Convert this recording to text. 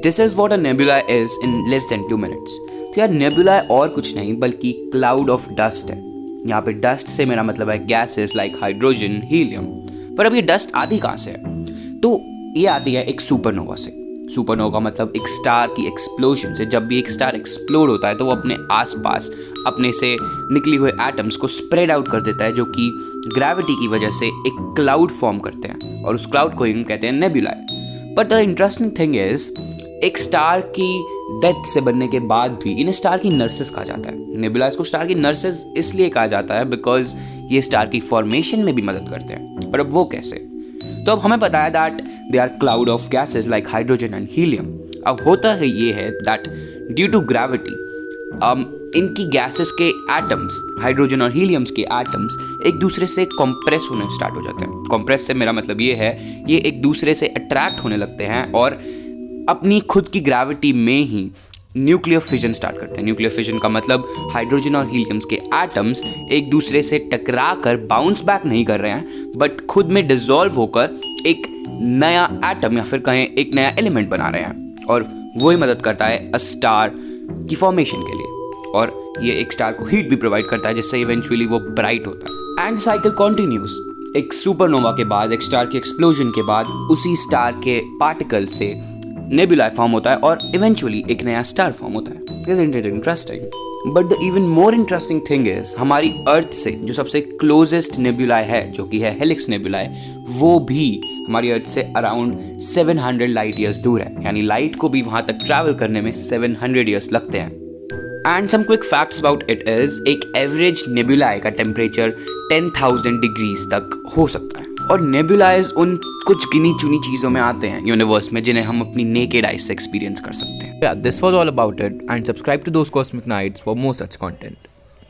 This is what a nebula is in less than 2 minutes। तो यार nebula और कुछ नहीं बल्कि क्लाउड ऑफ डस्ट है। यहाँ पे डस्ट से मेरा मतलब है गैसेस लाइक हाइड्रोजन, हीलियम। पर अब ये डस्ट आती कहाँ से है? तो ये आती है एक सुपरनोवा से। सुपरनोवा का मतलब एक स्टार की एक्सप्लोजन से। जब भी एक स्टार एक्सप्लोड होता है तो वो अपने आसपास अपने से निकली हुए एटम्स को स्प्रेड आउट कर देता है, जो कि ग्रेविटी की वजह से एक क्लाउड फॉर्म करते हैं और उस क्लाउड को हम कहते हैं nebulae. But the interesting thing is एक स्टार की डेथ से बनने के बाद भी इन्हें स्टार की नर्सेस कहा जाता है। नेबुलास को स्टार की नर्सेस इसलिए कहा जाता है बिकॉज ये स्टार की फॉर्मेशन में भी मदद करते हैं। पर अब वो कैसे? तो अब हमें पता है that they are cloud of gases like hydrogen and helium. अब होता है ये है दैट ड्यू टू ग्रेविटी इनकी गैसेस के एटम्स, हाइड्रोजन और हीलियम्स के एटम्स एक दूसरे से कॉम्प्रेस होने स्टार्ट हो जाते हैं। कॉम्प्रेस से मेरा मतलब ये है ये एक दूसरे से अट्रैक्ट होने लगते हैं और अपनी खुद की ग्रेविटी में ही न्यूक्लियर फिजन स्टार्ट करते हैं। न्यूक्लियर फिजन का मतलब हाइड्रोजन और हीलियम्स के एटम्स एक दूसरे से टकरा कर बाउंस बैक नहीं कर रहे हैं बट खुद में डिसॉल्व होकर एक नया एटम या फिर कहें एक नया एलिमेंट बना रहे हैं, और वही मदद करता है अ स्टार की फॉर्मेशन के लिए। और ये एक स्टार को हीट भी प्रोवाइड करता है जिससे इवेंचुअली वो ब्राइट होता है एंड साइकिल कॉन्टिन्यूज। एक सुपरनोवा के बाद, एक स्टार के एक्सप्लोजन के बाद उसी स्टार के पार्टिकल से नेबुला फॉर्म होता है और इवेंचुअली एक नया स्टार फॉर्म होता है। Isn't it interesting? But the even more interesting thing is हमारी अर्थ से जो सबसे क्लोजेस्ट नेबुला है, जो कि है हेलिक्स नेबुलाe, वो भी हमारी अर्थ से अराउंड 700 लाइट ईयर्स दूर है। यानी लाइट को भी वहां तक ट्रैवल करने में 700 ईयर्स लगते हैं। And some quick facts about it is एक एवरेज नेबुलाe का टेम्परेचर 10,000 डिग्रीज तक हो सकता है। और नेबुलाइज उन कुछ गिनी चुनी चीजों में आते हैं यूनिवर्स में जिन्हें हम अपनी नेकेड आइज से एक्सपीरियंस कर सकते हैं। Yeah, this was all about it, and subscribe to those cosmic nights for more such content.